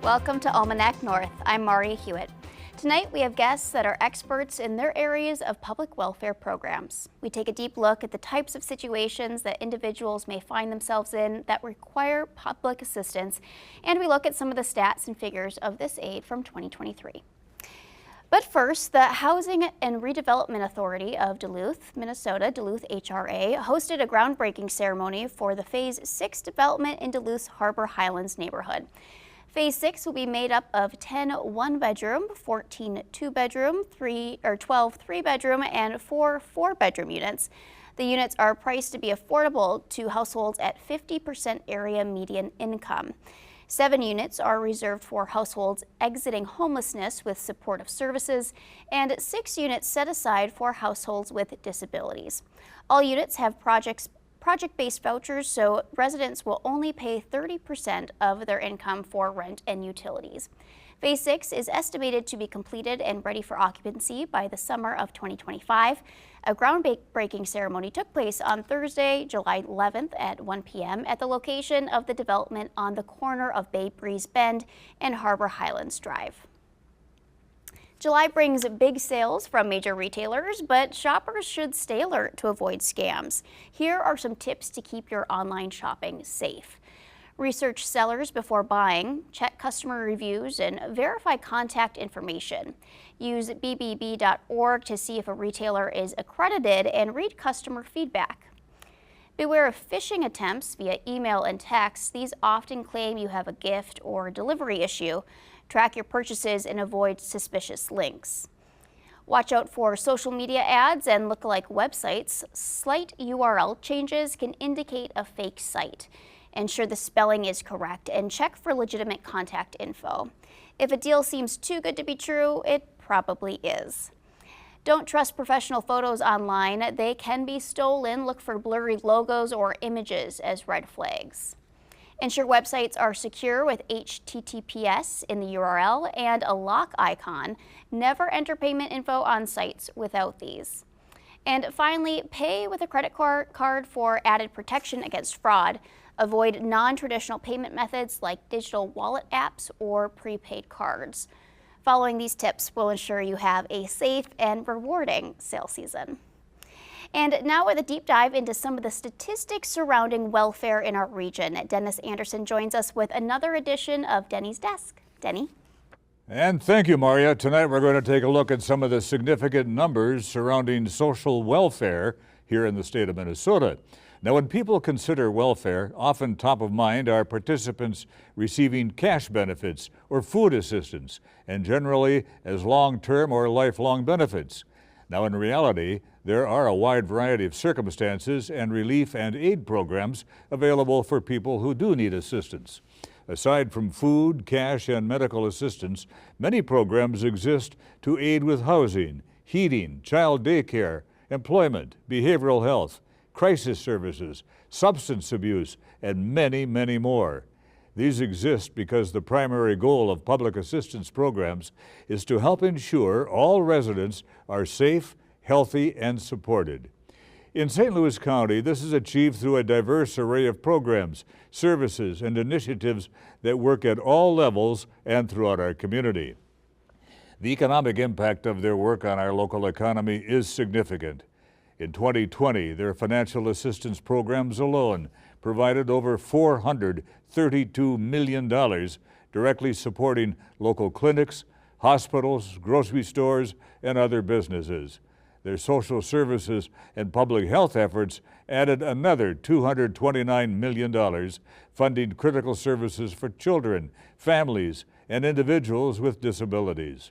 Welcome to Almanac North. I'm Maarja Hewitt. Tonight we have guests that are experts in their areas of public welfare programs. We take a deep look at the types of situations that individuals may find themselves in that require public assistance, and we look at some of the stats and figures of this aid from 2023. But first, the Housing and Redevelopment Authority of Duluth, Minnesota, Duluth HRA, hosted a groundbreaking ceremony for the Phase 6 development in Duluth's Harbor Highlands neighborhood. Phase 6 will be made up of 10 one-bedroom, 14 two-bedroom, 12 three-bedroom, and 4 four-bedroom units. The units are priced to be affordable to households at 50% area median income. 7 units are reserved for households exiting homelessness with supportive services, and 6 units set aside for households with disabilities. All units have project-based vouchers, so residents will only pay 30% of their income for rent and utilities. Phase 6 is estimated to be completed and ready for occupancy by the summer of 2025. A groundbreaking ceremony took place on Thursday, July 11th at 1 p.m. at the location of the development on the corner of Bay Breeze Bend and Harbor Highlands Drive. July brings big sales from major retailers, but shoppers should stay alert to avoid scams. Here are some tips to keep your online shopping safe. Research sellers before buying, check customer reviews, and verify contact information. Use bbb.org to see if a retailer is accredited and read customer feedback. Beware of phishing attempts via email and text. These often claim you have a gift or delivery issue. Track your purchases and avoid suspicious links. Watch out for social media ads and lookalike websites. Slight URL changes can indicate a fake site. Ensure the spelling is correct and check for legitimate contact info. If a deal seems too good to be true, it probably is. Don't trust professional photos online. They can be stolen. Look for blurry logos or images as red flags. Ensure websites are secure with HTTPS in the URL and a lock icon. Never enter payment info on sites without these. And finally, pay with a credit card for added protection against fraud. Avoid non-traditional payment methods like digital wallet apps or prepaid cards. Following these tips will ensure you have a safe and rewarding sales season. And now with a deep dive into some of the statistics surrounding welfare in our region, Dennis Anderson joins us with another edition of Dennys Desk. Denny? And thank you, Maarja. Tonight we're going to take a look at some of the significant numbers surrounding social welfare here in the state of Minnesota. Now, when people consider welfare, often top of mind are participants receiving cash benefits or food assistance, and generally as long-term or lifelong benefits. Now, in reality, there are a wide variety of circumstances and relief and aid programs available for people who do need assistance. Aside from food, cash, and medical assistance, many programs exist to aid with housing, heating, child daycare, employment, behavioral health, crisis services, substance abuse, and many, many more. These exist because the primary goal of public assistance programs is to help ensure all residents are safe, healthy, and supported. In St. Louis County, this is achieved through a diverse array of programs, services, and initiatives that work at all levels and throughout our community. The economic impact of their work on our local economy is significant. In 2020, their financial assistance programs alone provided over $432 million, directly supporting local clinics, hospitals, grocery stores, and other businesses. Their social services and public health efforts added another $229 million, funding critical services for children, families, and individuals with disabilities.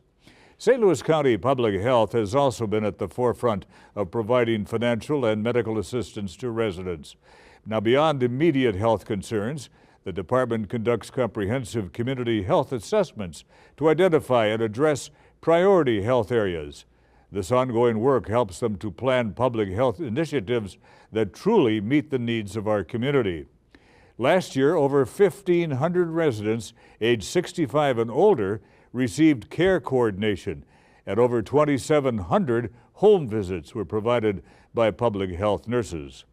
St. Louis County Public Health has also been at the forefront of providing financial and medical assistance to residents. Now, beyond immediate health concerns, the department conducts comprehensive community health assessments to identify and address priority health areas. This ongoing work helps them to plan public health initiatives that truly meet the needs of our community. Last year, over 1,500 residents aged 65 and older received care coordination, and over 2,700 home visits were provided by public health nurses.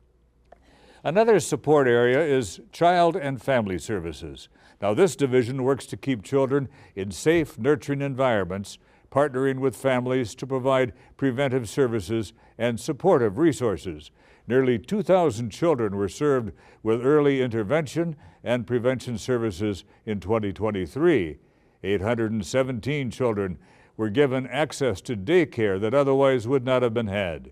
Another support area is Child and Family Services. Now, this division works to keep children in safe, nurturing environments, partnering with families to provide preventive services and supportive resources. Nearly 2,000 children were served with early intervention and prevention services in 2023. 817 children were given access to daycare that otherwise would not have been had.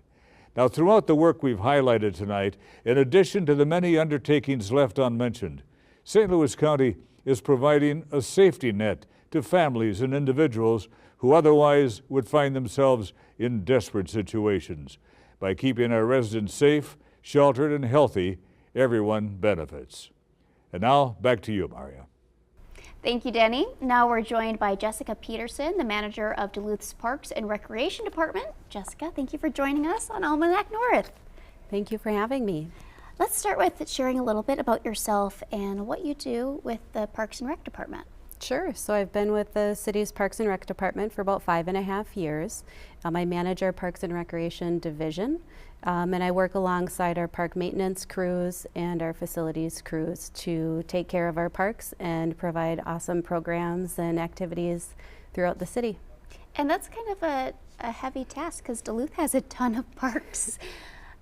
Now, throughout the work we've highlighted tonight, in addition to the many undertakings left unmentioned, St. Louis County is providing a safety net to families and individuals who otherwise would find themselves in desperate situations. By keeping our residents safe, sheltered, and healthy, everyone benefits. And now, back to you, Maarja. Thank you, Denny. Now we're joined by Jessica Peterson, the manager of Duluth's Parks and Recreation Department. Jessica, thank you for joining us on Almanac North. Thank you for having me. Let's start with sharing a little bit about yourself and what you do with the Parks and Rec Department. Sure. So I've been with the city's Parks and Rec Department for about 5.5 years. I manage our Parks and Recreation Division, and I work alongside our park maintenance crews and our facilities crews to take care of our parks and provide awesome programs and activities throughout the city. And that's kind of a heavy task because Duluth has a ton of parks.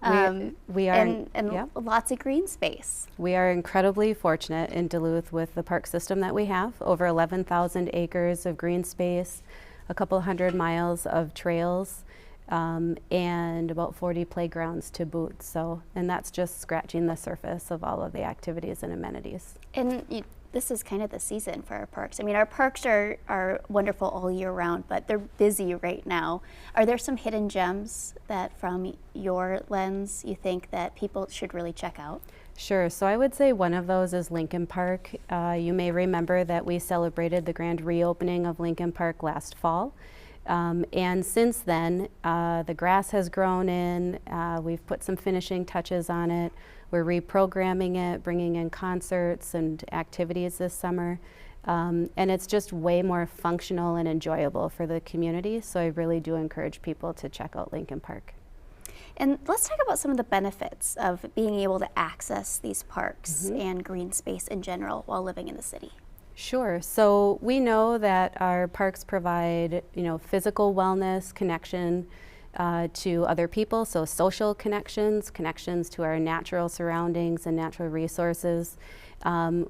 We are, and yeah. Lots of green space. We are incredibly fortunate in Duluth with the park system that we have. Over 11,000 acres of green space, a couple hundred miles of trails, and about 40 playgrounds to boot. And that's just scratching the surface of all of the activities and amenities. And this is kind of the season for our parks. I mean, our parks are wonderful all year round, but they're busy right now. Are there some hidden gems that, from your lens, you think that people should really check out? Sure. So I would say one of those is Lincoln Park. You may remember that we celebrated the grand reopening of Lincoln Park last fall. And since then, the grass has grown in. We've put some finishing touches on it. We're reprogramming it, bringing in concerts and activities this summer. And it's just way more functional and enjoyable for the community. So I really do encourage people to check out Lincoln Park. And let's talk about some of the benefits of being able to access these parks and green space in general while living in the city. Sure. So we know that our parks provide, physical wellness, connection to other people, so social connections to our natural surroundings and natural resources.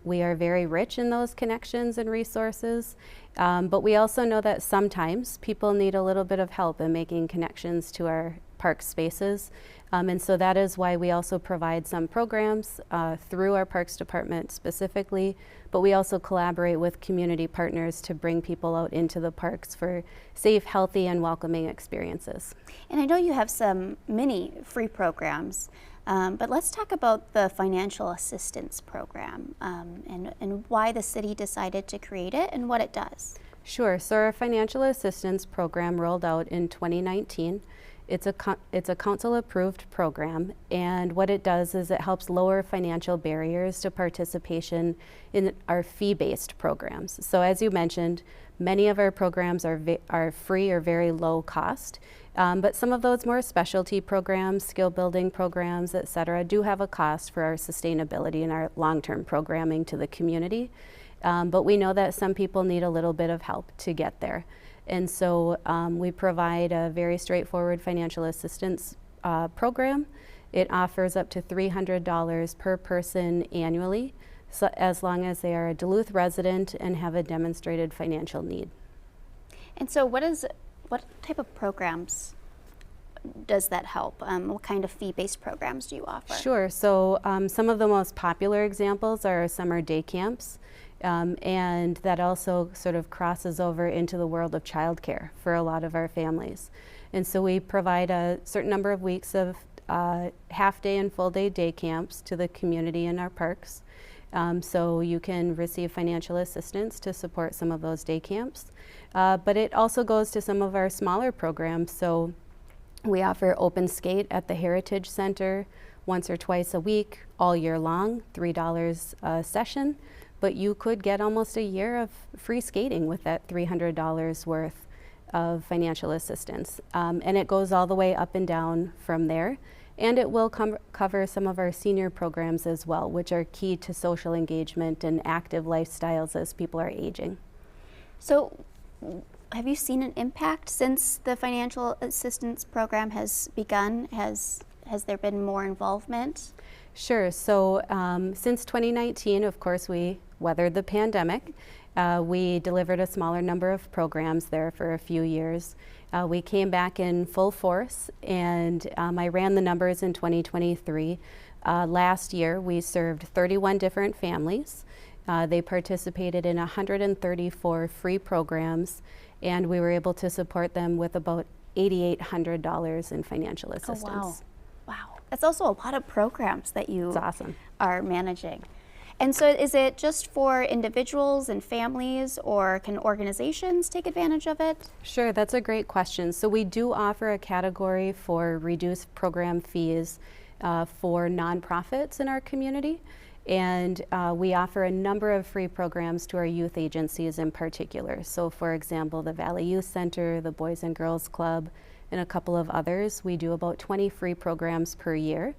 We are very rich in those connections and resources, but we also know that sometimes people need a little bit of help in making connections to our park spaces. And so that is why we also provide some programs through our Parks Department specifically, but we also collaborate with community partners to bring people out into the parks for safe, healthy, and welcoming experiences. And I know you have some many free programs, but let's talk about the financial assistance program and why the city decided to create it and what it does. Sure. So our financial assistance program rolled out in 2019. It's a council-approved program, and what it does is it helps lower financial barriers to participation in our fee-based programs. So as you mentioned, many of our programs are free or very low cost, but some of those more specialty programs, skill-building programs, et cetera, do have a cost for our sustainability and our long-term programming to the community. But we know that some people need a little bit of help to get there. And so we provide a very straightforward financial assistance program. It offers up to $300 per person annually, so as long as they are a Duluth resident and have a demonstrated financial need. And so what type of programs does that help? What kind of fee-based programs do you offer? Sure. So some of the most popular examples are summer day camps. And that also sort of crosses over into the world of childcare for a lot of our families. And so we provide a certain number of weeks of half-day and full-day day camps to the community in our parks. So you can receive financial assistance to support some of those day camps. But it also goes to some of our smaller programs. So we offer open skate at the Heritage Center once or twice a week, all year long, $3 a session. But you could get almost a year of free skating with that $300 worth of financial assistance. And it goes all the way up and down from there. And it will cover some of our senior programs as well, which are key to social engagement and active lifestyles as people are aging. So have you seen an impact since the financial assistance program has begun? Has there been more involvement? Sure. So since 2019, of course, we weathered the pandemic. We delivered a smaller number of programs there for a few years. We came back in full force, and I ran the numbers in 2023. Last year, we served 31 different families. They participated in 134 free programs, and we were able to support them with about $8,800 in financial assistance. Oh, wow. Wow. That's also a lot of programs that you are managing. And so is it just for individuals and families, or can organizations take advantage of it? Sure, that's a great question. So we do offer a category for reduced program fees for nonprofits in our community. And we offer a number of free programs to our youth agencies in particular. So for example, the Valley Youth Center, the Boys and Girls Club, and a couple of others. We do about 20 free programs per year.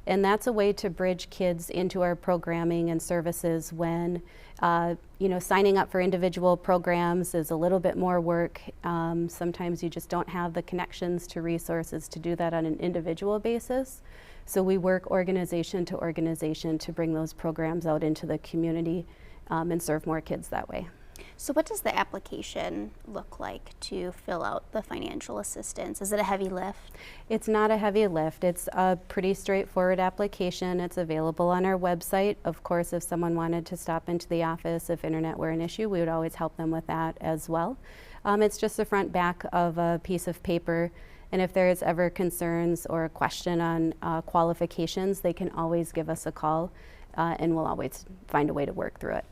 And that's a way to bridge kids into our programming and services when, signing up for individual programs is a little bit more work. Sometimes you just don't have the connections to resources to do that on an individual basis. So we work organization to organization to bring those programs out into the community and serve more kids that way. So what does the application look like to fill out the financial assistance? Is it a heavy lift? It's not a heavy lift. It's a pretty straightforward application. It's available on our website. Of course, if someone wanted to stop into the office, if internet were an issue, we would always help them with that as well. It's just the front back of a piece of paper. And if there is ever concerns or a question on qualifications, they can always give us a call. And we'll always find a way to work through it.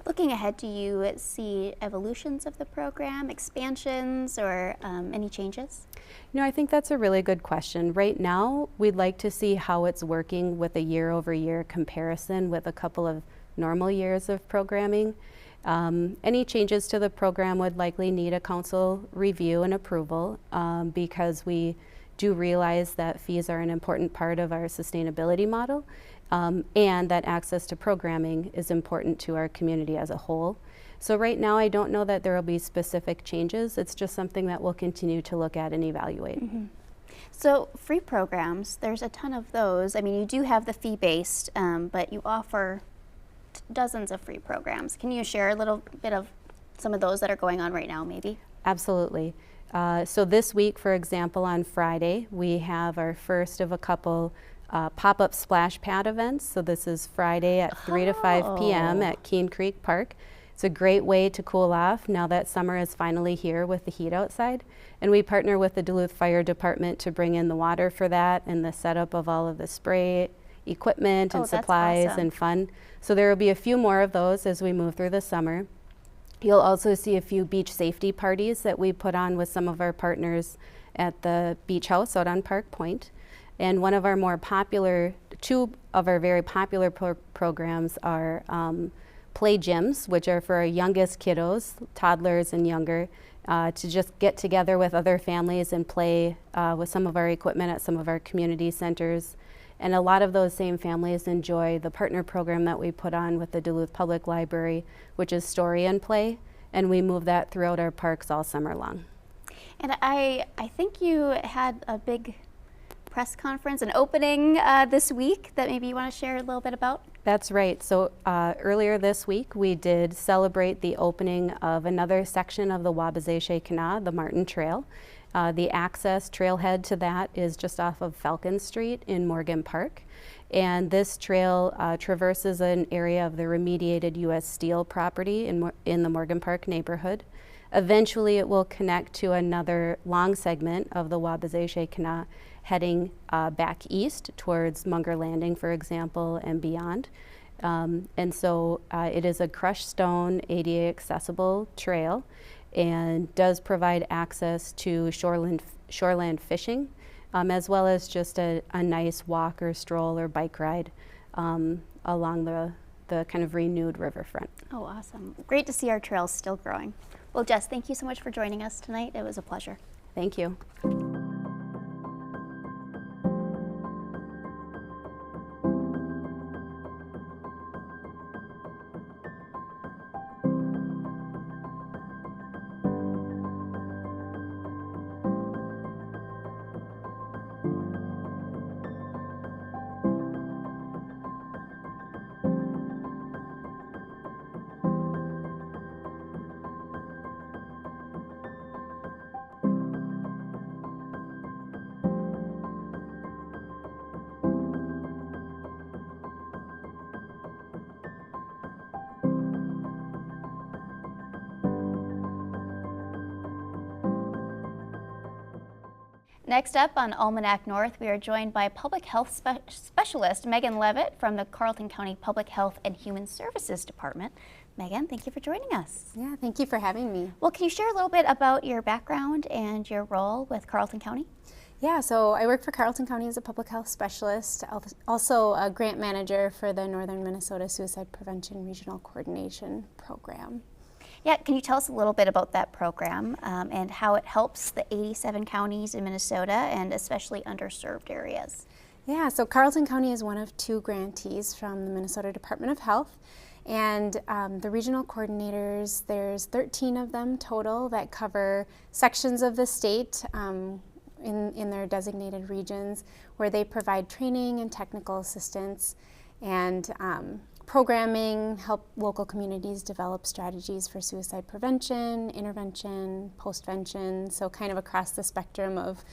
Looking ahead, do you see evolutions of the program, expansions, or any changes? I think that's a really good question. Right now, we'd like to see how it's working with a year-over-year comparison with a couple of normal years of programming. Any changes to the program would likely need a council review and approval because we do realize that fees are an important part of our sustainability model. And that access to programming is important to our community as a whole. So right now, I don't know that there will be specific changes. It's just something that we'll continue to look at and evaluate. Mm-hmm. So free programs, there's a ton of those. I mean, you do have the fee-based, but you offer dozens of free programs. Can you share a little bit of some of those that are going on right now, maybe? Absolutely. So this week, for example, on Friday, we have our first of a couple pop-up splash pad events. So this is Friday at 3 to 5 p.m. at Keene Creek Park. It's a great way to cool off now that summer is finally here with the heat outside. And we partner with the Duluth Fire Department to bring in the water for that and the setup of all of the spray equipment and supplies and fun. So there will be a few more of those as we move through the summer. You'll also see a few beach safety parties that we put on with some of our partners at the beach house out on Park Point. And one of our two of our very popular programs are play gyms, which are for our youngest kiddos, toddlers and younger, to just get together with other families and play with some of our equipment at some of our community centers. And a lot of those same families enjoy the partner program that we put on with the Duluth Public Library, which is Story and Play, and we move that throughout our parks all summer long. And I think you had a big press conference, an opening this week that maybe you want to share a little bit about? That's right. So earlier this week, we did celebrate the opening of another section of the Wabasay-Kanawha, the Martin Trail. The access trailhead to that is just off of Falcon Street in Morgan Park. And this trail traverses an area of the remediated U.S. Steel property in the Morgan Park neighborhood. Eventually, it will connect to another long segment of the Wabasay-Kanawha heading back east towards Munger Landing, for example, and beyond. And so it is a crushed stone, ADA accessible trail and does provide access to shoreland fishing, as well as just a nice walk or stroll or bike ride along the kind of renewed riverfront. Oh, awesome. Great to see our trails still growing. Well, Jess, thank you so much for joining us tonight. It was a pleasure. Thank you. Next up on Almanac North, we are joined by public health specialist Megan Levitt from the Carleton County Public Health and Human Services Department. Megan, thank you for joining us. Yeah, thank you for having me. Well, can you share a little bit about your background and your role with Carleton County? Yeah, so I work for Carleton County as a public health specialist, also a grant manager for the Northern Minnesota Suicide Prevention Regional Coordination Program. Yeah, can you tell us a little bit about that program and how it helps the 87 counties in Minnesota and especially underserved areas? Yeah, so Carleton County is one of 2 grantees from the Minnesota Department of Health. And the regional coordinators, there's 13 of them total that cover sections of the state in their designated regions where they provide training and technical assistance and programming, help local communities develop strategies for suicide prevention, intervention, postvention, so kind of across the spectrum of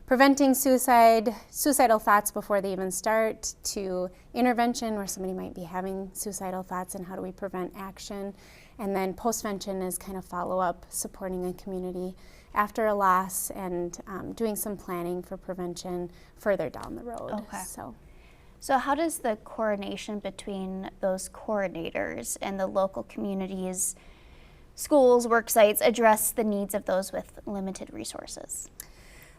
preventing suicidal thoughts before they even start, to intervention where somebody might be having suicidal thoughts and how do we prevent action, and then postvention is kind of follow-up, supporting a community after a loss and doing some planning for prevention further down the road. Okay. So how does the coordination between those coordinators and the local communities, schools, work sites address the needs of those with limited resources?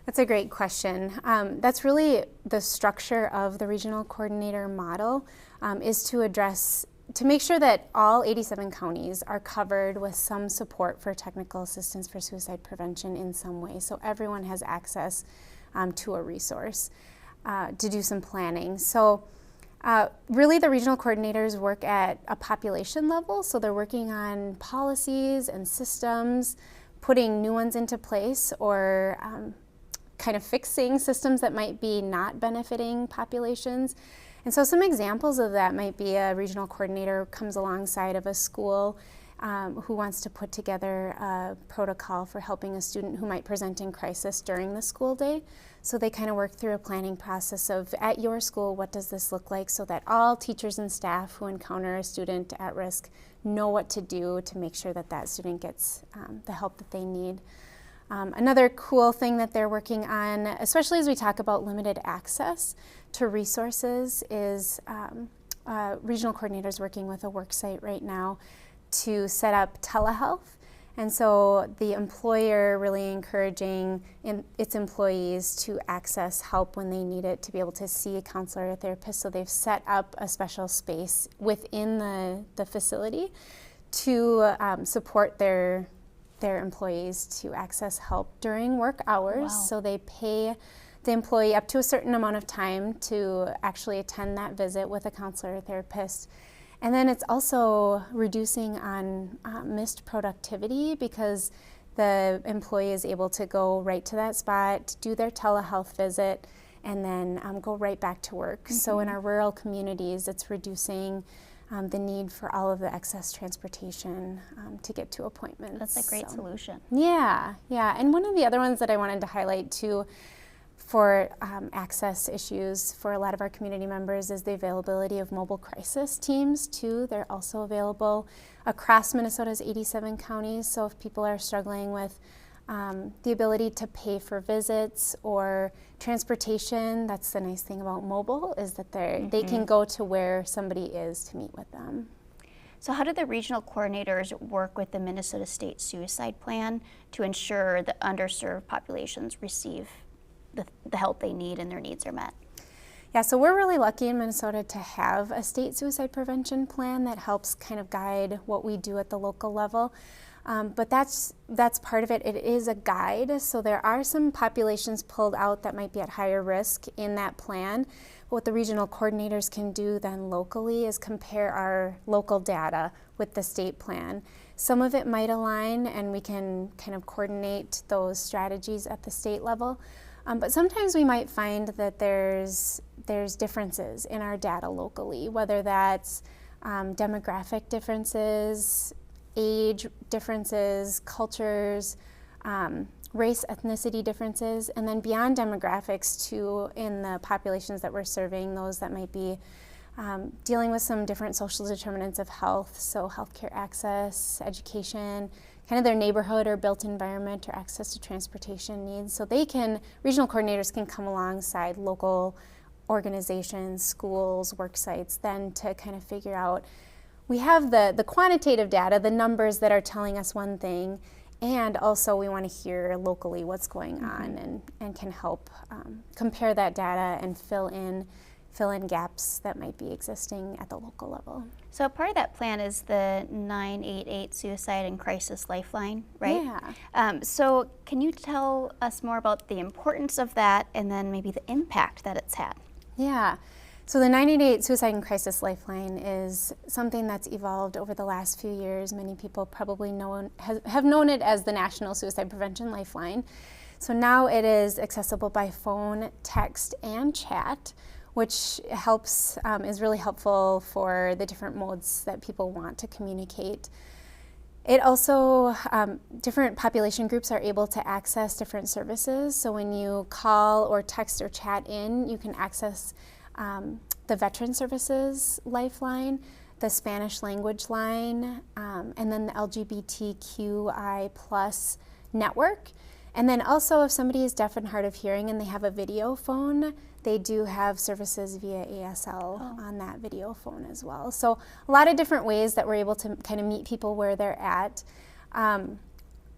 That's a great question. That's really the structure of the regional coordinator model, is to make sure that all 87 counties are covered with some support for technical assistance for suicide prevention in some way. So everyone has access to a resource to do some planning. So really the regional coordinators work at a population level. So they're working on policies and systems, putting new ones into place, or kind of fixing systems that might be not benefiting populations. And so some examples of that might be a regional coordinator comes alongside of a school who wants to put together a protocol for helping a student who might present in crisis during the school day. So they kind of work through a planning process of, at your school, what does this look like, so that all teachers and staff who encounter a student at risk know what to do to make sure that that student gets the help that they need. Another cool thing that they're working on, especially as we talk about limited access to resources, is regional coordinators working with a work site right now to set up telehealth. And so the employer really encouraging its employees to access help when they need it, to be able to see a counselor or a therapist. So they've set up a special space within the facility to support their employees to access help during work hours. Wow. So they pay the employee up to a certain amount of time to actually attend that visit with a counselor or therapist. And then it's also reducing on missed productivity, because the employee is able to go right to that spot, do their telehealth visit, and then go right back to work. Mm-hmm. So in our rural communities, it's reducing the need for all of the excess transportation to get to appointments. That's a great solution. Yeah. And one of the other ones that I wanted to highlight too for access issues for a lot of our community members is the availability of mobile crisis teams too. They're also available across Minnesota's 87 counties. So if people are struggling with the ability to pay for visits or transportation, that's the nice thing about mobile, is that they can go to where somebody is to meet with them. So how do the regional coordinators work with the Minnesota State Suicide Plan to ensure that underserved populations receive the help they need and their needs are met? Yeah, so we're really lucky in Minnesota to have a state suicide prevention plan that helps kind of guide what we do at the local level. But that's part of it. It is a guide, so there are some populations pulled out that might be at higher risk in that plan. What the regional coordinators can do then locally is compare our local data with the state plan. Some of it might align, and we can kind of coordinate those strategies at the state level. But sometimes we might find that there's differences in our data locally, whether that's demographic differences, age differences, cultures, race, ethnicity differences, and then beyond demographics too, in the populations that we're serving, those that might be dealing with some different social determinants of health, so healthcare access, education, kind of their neighborhood or built environment or access to transportation needs. So regional coordinators can come alongside local organizations, schools, work sites, then to kind of figure out, we have the quantitative data, the numbers that are telling us one thing, and also we want to hear locally what's going on and can help compare that data and fill in gaps that might be existing at the local level. So part of that plan is the 988 Suicide and Crisis Lifeline, right? Yeah. So can you tell us more about the importance of that and then maybe the impact that it's had? Yeah. So the 988 Suicide and Crisis Lifeline is something that's evolved over the last few years. Many people probably have known it as the National Suicide Prevention Lifeline. So now it is accessible by phone, text, and chat, which is really helpful for the different modes that people want to communicate. It also, different population groups are able to access different services. So when you call or text or chat in, you can access the Veteran Services Lifeline, the Spanish language line, and then the LGBTQI plus network. And then also if somebody is deaf and hard of hearing and they have a video phone, they do have services via ASL on that video phone as well. So a lot of different ways that we're able to kind of meet people where they're at.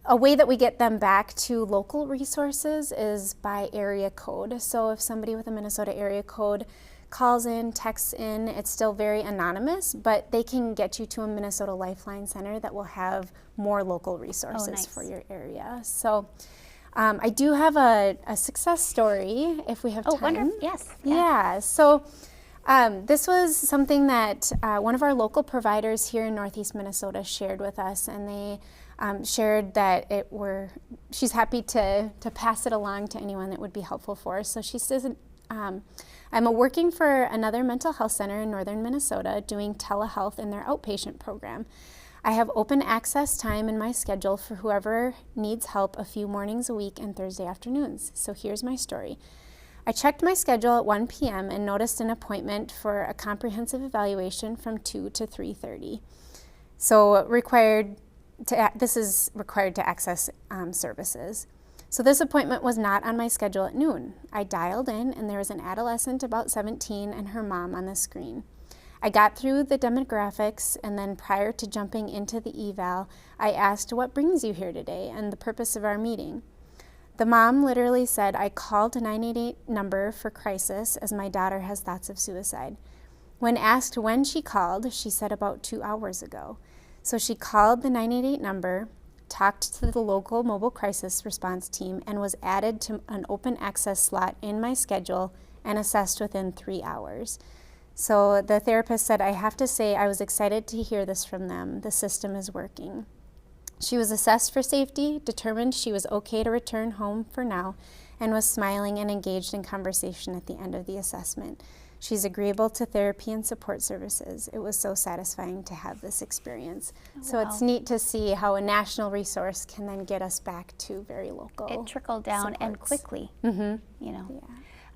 A way that we get them back to local resources is by area code. So if somebody with a Minnesota area code calls in, texts in, it's still very anonymous, but they can get you to a Minnesota Lifeline Center that will have more local resources for your area. So I do have a success story if we have time. Oh, wonderful. Yes. Yeah. So this was something that one of our local providers here in Northeast Minnesota shared with us, and they shared that she's happy to pass it along to anyone that would be helpful for. So she says, I'm working for another mental health center in northern Minnesota doing telehealth in their outpatient program. I have open access time in my schedule for whoever needs help a few mornings a week and Thursday afternoons. So here's my story. I checked my schedule at 1 p.m. and noticed an appointment for a comprehensive evaluation from 2 to 3:30. So this is required to access services. So this appointment was not on my schedule at noon. I dialed in and there was an adolescent about 17 and her mom on the screen. I got through the demographics, and then prior to jumping into the eval, I asked, "What brings you here today and the purpose of our meeting?" The mom literally said, "I called a 988 number for crisis as my daughter has thoughts of suicide." When asked when she called, she said about 2 hours ago. So she called the 988 number, talked to the local mobile crisis response team, and was added to an open access slot in my schedule and assessed within 3 hours. So the therapist said, "I have to say I was excited to hear this from them. The system is working." She was assessed for safety, determined she was okay to return home for now, and was smiling and engaged in conversation at the end of the assessment. She's agreeable to therapy and support services. It was so satisfying to have this experience. Oh, so wow. It's neat to see how a national resource can then get us back to very local. It trickled down and quickly, you know.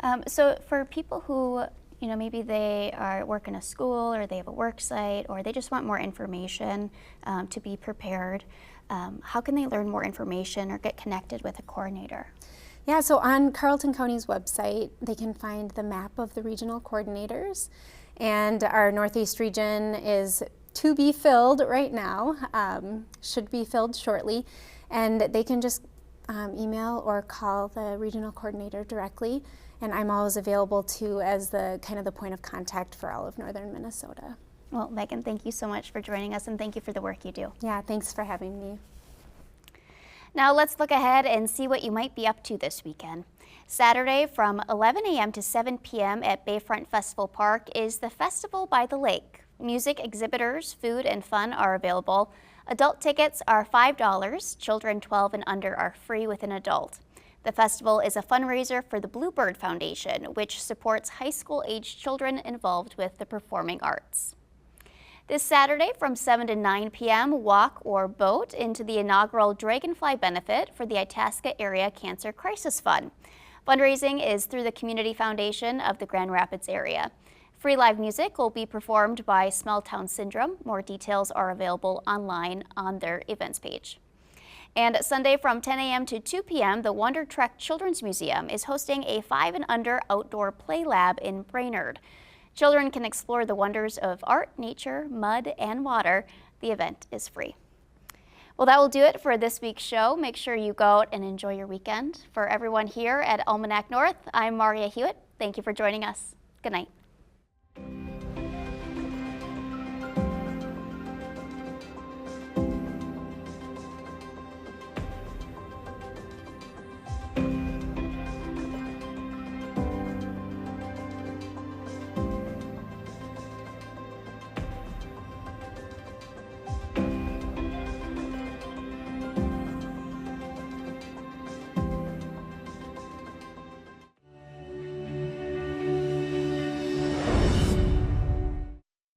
Yeah. So for people who, you know, maybe they work in a school or they have a work site or they just want more information to be prepared, how can they learn more information or get connected with a coordinator? Yeah, so on Carleton County's website, they can find the map of the regional coordinators, and our Northeast region is to be filled right now, should be filled shortly, and they can just email or call the regional coordinator directly, and I'm always available too as the kind of the point of contact for all of northern Minnesota. Well, Megan, thank you so much for joining us, and thank you for the work you do. Yeah, thanks for having me. Now let's look ahead and see what you might be up to this weekend. Saturday from 11 a.m. to 7 p.m. at Bayfront Festival Park is the Festival by the Lake. Music, exhibitors, food, and fun are available. Adult tickets are $5. Children 12 and under are free with an adult. The festival is a fundraiser for the Bluebird Foundation, which supports high school-aged children involved with the performing arts. This Saturday from 7 to 9 p.m., walk or boat into the inaugural Dragonfly benefit for the Itasca Area Cancer Crisis Fund. Fundraising is through the Community Foundation of the Grand Rapids area. Free live music will be performed by Small Town Syndrome. More details are available online on their events page. And Sunday from 10 a.m. to 2 p.m., the Wonder Trek Children's Museum is hosting a 5 and under outdoor play lab in Brainerd. Children can explore the wonders of art, nature, mud, and water. The event is free. Well, that will do it for this week's show. Make sure you go out and enjoy your weekend. For everyone here at Almanac North, I'm Maarja Hewitt. Thank you for joining us. Good night.